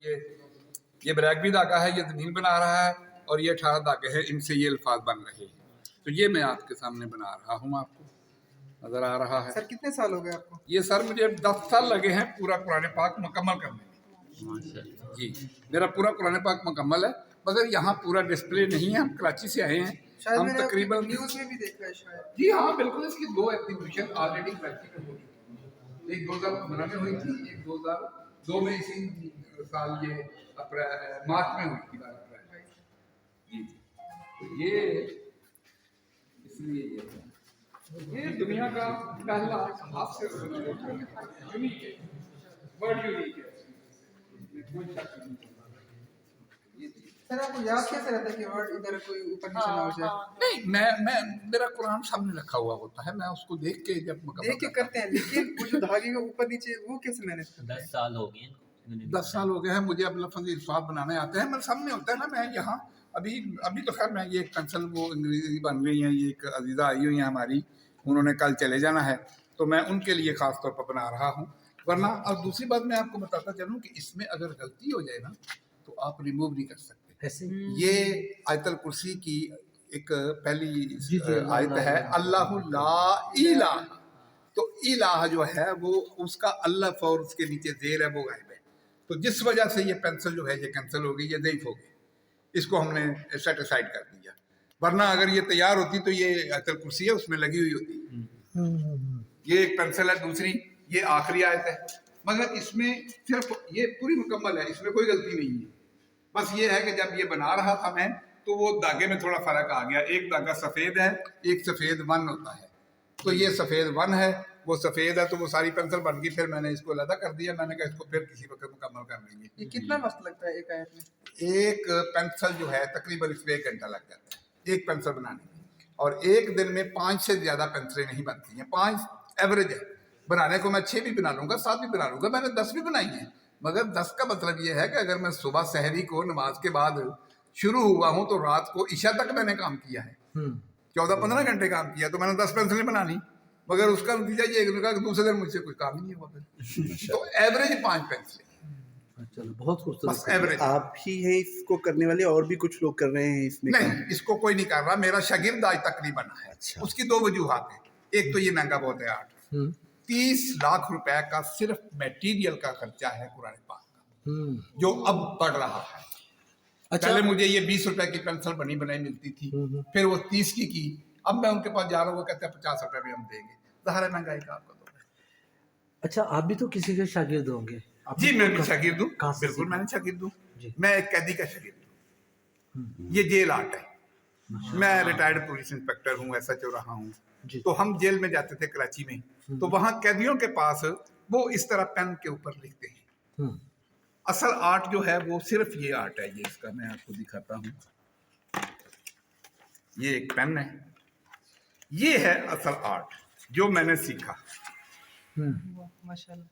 ये ब्लैक भी धागा है, ये ज़मीन बना रहा है, और ये 18 धागे हैं, इनसे ये अल्फाज बन रहे हैं। तो ये मैं आपके सामने बना रहा हूँ, आपको नजर आ रहा है। सर कितने साल हो गए आपको? ये सर मुझे 10 साल लगे हैं पूरा कुरान पाक मुकम्मल करने में। जी, मेरा पूरा कुरान पाक मुकम्मल है, मगर यहाँ पूरा डिस्प्ले नहीं है। हम कराची से आए हैं, शायद हम मैंने तकरीबन न्यूज़ में भी देखा है शायद। जी हाँ बिल्कुल, इसकी 2 एग्जीबिशन ऑलरेडी कराची में हो चुकी। एक 2015 में हुई थी, एक 2002 में, इसी साल ये मार्च में हुई थी जी। तो ये इसलिए ये दुनिया का पहला हाथ से यूनिक है, वर्ड यूनिक है, कोई शक नहीं। सर आपको याद कैसे रहता है कि वर्ड इधर कोई ऊपर नीचे ना हो जाए? नहीं, मैं मेरा कुरान सामने रखा हुआ होता है, मैं उसको देख के जब देख के करते हैं, लेकिन वो जो धागे का ऊपर नीचे वो कैसे मैनेज करते हैं? 10 साल हो गए 10 साल हो गए हैं मुझे। अब लफ्ज़ इल्फाज बनाने आते हैं, मेरे सामने होता है ना। मैं यहाँ अभी तो खैर मैं ये एक पेंसिल वो अंग्रेजी बन रही है, ये एक अजीज़ा आई हुई है हमारी, उन्होंने कल चले जाना है, तो मैं उनके लिए ख़ास तौर पर बना रहा हूँ। वरना और दूसरी बात मैं आपको बताता चलूँ कि इसमें अगर गलती हो जाए ना तो आप रिमूव नहीं कर सकते। ये आयतल कुर्सी की एक पहली आयत है, अल्लाहु ला इलाह। तो इलाह जो है वो उसका अल्लाह और उसके नीचे जेर है, वो गायब है। तो जिस वजह से ये पेंसिल जो है ये कैंसिल हो गई, ये ज़ईफ़ हो गई, इसको हमने सेट असाइड कर दिया। वरना अगर ये तैयार होती तो ये आयतल कुर्सी है उसमें लगी हुई होती। ये एक पेंसिल है, दूसरी ये आखिरी आयत है, मगर इसमें सिर्फ ये पूरी मुकम्मल है, इसमें कोई गलती नहीं है। बस ये है कि जब ये बना रहा था मैं, तो वो धागे में थोड़ा फर्क आ गया। एक धागा सफ़ेद है, एक सफ़ेद 1 होता है, तो ये सफ़ेद 1 है, वो सफ़ेद है, तो वो सारी पेंसिल बन गई। फिर मैंने इसको अलग कर दिया, मैंने कहा इसको फिर किसी वक्त मुकम्मल कर लेंगे। ये कितना वक्त लगता है एक आयत में? एक पेंसिल जो है तकरीबन इसमें 1 घंटा लग जाता है एक पेंसिल बनाने में, और एक दिन में 5 से ज़्यादा पेंसिलें नहीं बनती हैं। 5 एवरेज है बनाने को। मैं 6 भी बना लूँगा, 7 भी बना लूँगा, मैंने 10 भी बनाई हैं। मगर 10 का मतलब ये है कि अगर मैं सुबह सहरी को नमाज के बाद शुरू हुआ हूँ तो रात को इशा तक मैंने काम किया है, 14-15 घंटे काम किया, तो मैंने 10 पेंसिलें बना ली। मगर उसका नतीजा ये निकला कि दूसरे दिन मुझसे कोई काम ही नहीं हुआ फिर। तो एवरेज 5 पेंसिलें। चलो बहुत खूबसूरत। एवरेज आप ही हैं इसको करने वाले, और भी कुछ लोग कर रहे हैं इसमें? नहीं, इसको कोई नहीं कर रहा, मेरा शागिर्द आज तक नहीं बना है। अच्छा। उसकी 2 वजूहात हैं। एक तो ये महंगा बहुत है आर्ट, 30 लाख रुपए का सिर्फ मटेरियल का खर्चा है कुरान पाक का, जो अब बढ़ रहा है। अच्छा। पहले मुझे ये 20 रुपए की पेंसिल बनी बनाई मिलती थी, फिर वो 30 की। अब मैं उनके पास जा रहा हूँ, वो कहते हैं 50 रुपए भी हम देंगे। ज़ाहिर है महंगाई का आपका दौर है। अच्छा, आप भी तो किसी के शागिर्द होंगे? जी मैं भी शागिर्द हूँ, कहाँ से बिल्कुल सीखा? मैंने शागिर्द हूँ। जी। मैं एक कैदी का शागिर्द हूँ। ये जेल आर्ट है। मैं रिटायर्ड पुलिस इंस्पेक्टर हूँ, SHO रहा हूँ। तो हम जेल में जाते थे कराची में, तो वहाँ कैदियों के पास वो इस तरह पेन के ऊपर लिखते हैं। असल आर्ट जो है वो सिर्फ ये आर्ट है, ये इसका मैं आपको दिखाता हूँ। ये एक पेन है, ये है असल आर्ट जो मैंने सीखा। माशाल्लाह।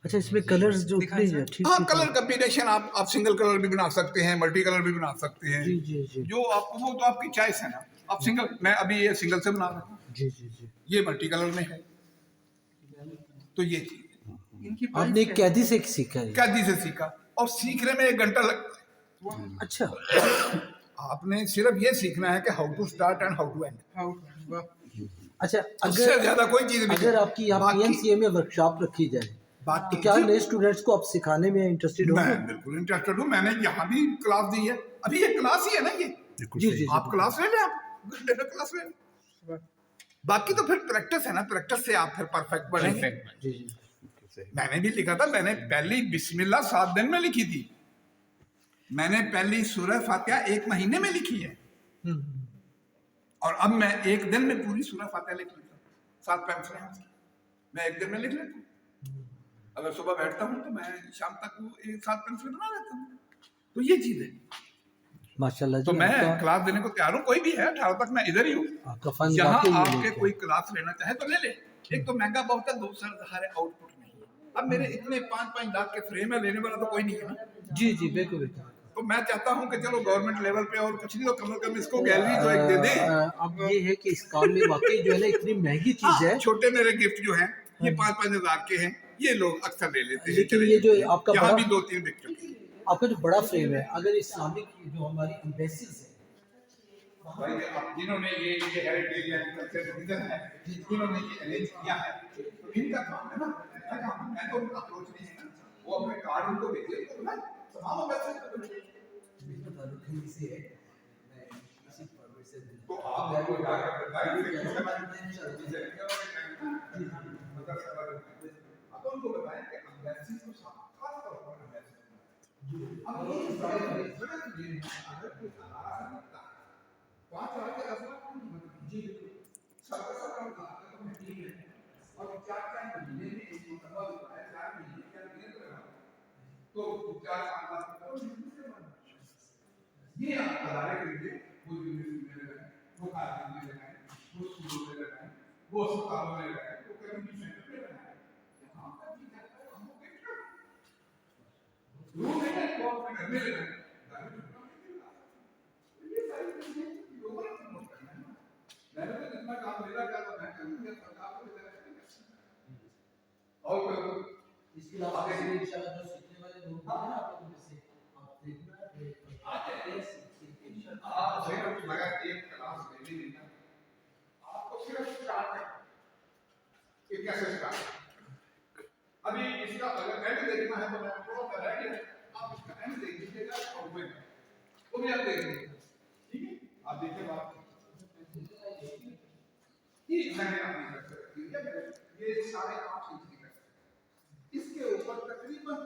अच्छा, इसमें कलर्स जो ठीक हाँ, कलर कॉम्बिनेशन आप सिंगल कलर भी बना सकते हैं, मल्टी कलर भी बना सकते हैं। जी जी जी जो आपको, वो तो आपकी चॉइस है ना। आप सिंगल, मैं अभी ये सिंगल से बना रहा हूँ, जी जी जी। ये मल्टी कलर में है। तो ये इनकी आपने एक कैदी से सीखा है? कैदी से सीखा, और सीखने में 1 घंटा लगता है। अच्छा। आपने सिर्फ ये सीखना है कि how to start and how to end. अच्छा, उससे ज्यादा कोई चीज नहीं। अगर आपकी यहाँ PNCA में वर्कशॉप रखी जाए तो क्या नए स्टूडेंट्स को आप सिखाने में इंटरेस्टेड हो? मैं बिल्कुल इंटरेस्टेड हूँ, मैंने यहाँ भी क्लास दी है। अभी ये क्लास ही है ना, ये जी जी आप क्लास ले लें, आप घंटे में क्लास ले लें। बाकी तो फिर प्रैक्टिस है ना, प्रैक्टिस से आप फिर परफेक्ट बनेंगे। जी जी। मैंने भी लिखा था, मैंने पहली बिस्मिल्लाह 7 दिन में लिखी थी। मैंने पहली सूरह फातिहा 1 महीने में लिखी है, और अब मैं 1 दिन में पूरी सूरह फातिहा लिख लेता हूँ। 7 पेंसिलें मैं 1 दिन में लिख लेता हूँ। अगर सुबह बैठता हूँ तो मैं शाम तक वो 7 पेंसिल बना लेता हूँ। तो ये चीज है माशाल्लाह। तो मैं क्लास देने को तैयार हूँ, कोई भी है 18 तक मैं इधर ही हूँ। यहाँ आपके कोई क्लास लेना चाहे तो ले ले। एक तो महंगा बहुत है, दूसरा सहारे आउटपुट नहीं है। अब मेरे इतने 5-5 लाख के फ्रेम है, लेने वाला तो कोई नहीं है ना। जी जी बिल्कुल। तो मैं चाहता हूँ कि चलो गवर्नमेंट लेवल पे और कुछ नहीं तो कम से कम इसको गैलरी तो एक दे दे। अब ये है कि इस काम में वाकई जो है ना इतनी महंगी चीज है। छोटे मेरे गिफ्ट जो हैं ये 5-5 हज़ार के हैं, ये लोग अक्सर ले लेते हैं। लेकिन चले ये जो जाते हैं। आपका यहाँ बड़ा- भी 2-3 बिक चुके हैं। आपका जो बड़ा फ्रेम है, अगर इस्लामिक जो हमारी एम्बेसीज है, भाई अब जिन्होंने ये हेरिटेज एंड कल्चर डिवीजन है, जिन्होंने ये अरेंज किया है, तो इनका काम है ना, मेरा काम है, मैं तो उनका अप्रोच नहीं है ना, वो अपने कार्ड उनको भेजे तो ना तमाम मैसेज तो भेजे। तो आप देखो जाकर बताइए कि किस तरह अब उनको बताएं कि एम्बेसी को खास तौर पर एम्बेसी अब ये सारे बड़े ये अगर कोई हमारा लगता है 5 साल के असला जी सबका सब काम तो मैं ठीक है और 4 महीने में एक मुकम्मल होता है 4 महीने का दिन तो 4 साल बाद ये आप अदारे के लिए वो यूनिवर्सिटी में लगाएं, वो कॉलेज में लगाएं, वो स्कूल में लगाएं, वो अस्पतालों में लगाएं, वो कम्युनिटी सेंटर में लगाएं। यहाँ का भी जाता है हमको क्या रूम है वो अपने घर में लगाएं, घर में ये सारी चीजें लोगों ने प्रमोट करना है ना। मैंने तो जितना काम मेरा क्या था मैं करूँगा सरकार को और इसके अलावा इंशाल्लाह जो सीखने वाले लोग हैं ना, आप लोगों में से आप देखना आप सिर्फ लगा एक क्लास लेने देना आपको सिर्फ स्टार्ट करना ये कैसे स्टार्ट अभी इसका अगर एंड देखना है तो मैं आपको बता रहा हूं आप इसका एंड देख लीजिएगा और वो भी आप देख लीजिए ठीक है आप देखिए बात ये मैंने अपनी कर सकती है ये सारे 8 इंच की कर इसके ऊपर तकरीबन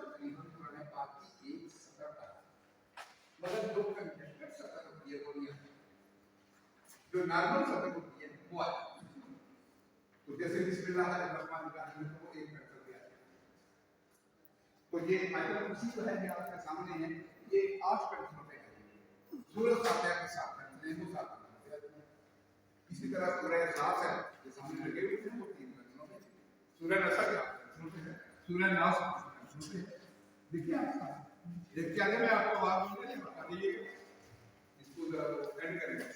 मैंने बात की 1 मगर दो कंटेस्टेड सतह होती है बोलिए जो नॉर्मल सतह होती है वो है तो जैसे बिस्मिल्लाहिर्रहमानिर्रहीम को एक कर दिया तो ये आयत उसी को है कि आपके सामने है ये 8 कंटेस्टेड है सूरत फातिहा के साथ है वो साथ इसी तरह सूरह इखलास है ये सामने लगे हुए हैं वो 3 कंटेस्टेड है सूरह नसर है सूरह नास देखिए आप देख के आगे मैं आपको बात दूंगा इसको जरा एड करेंगे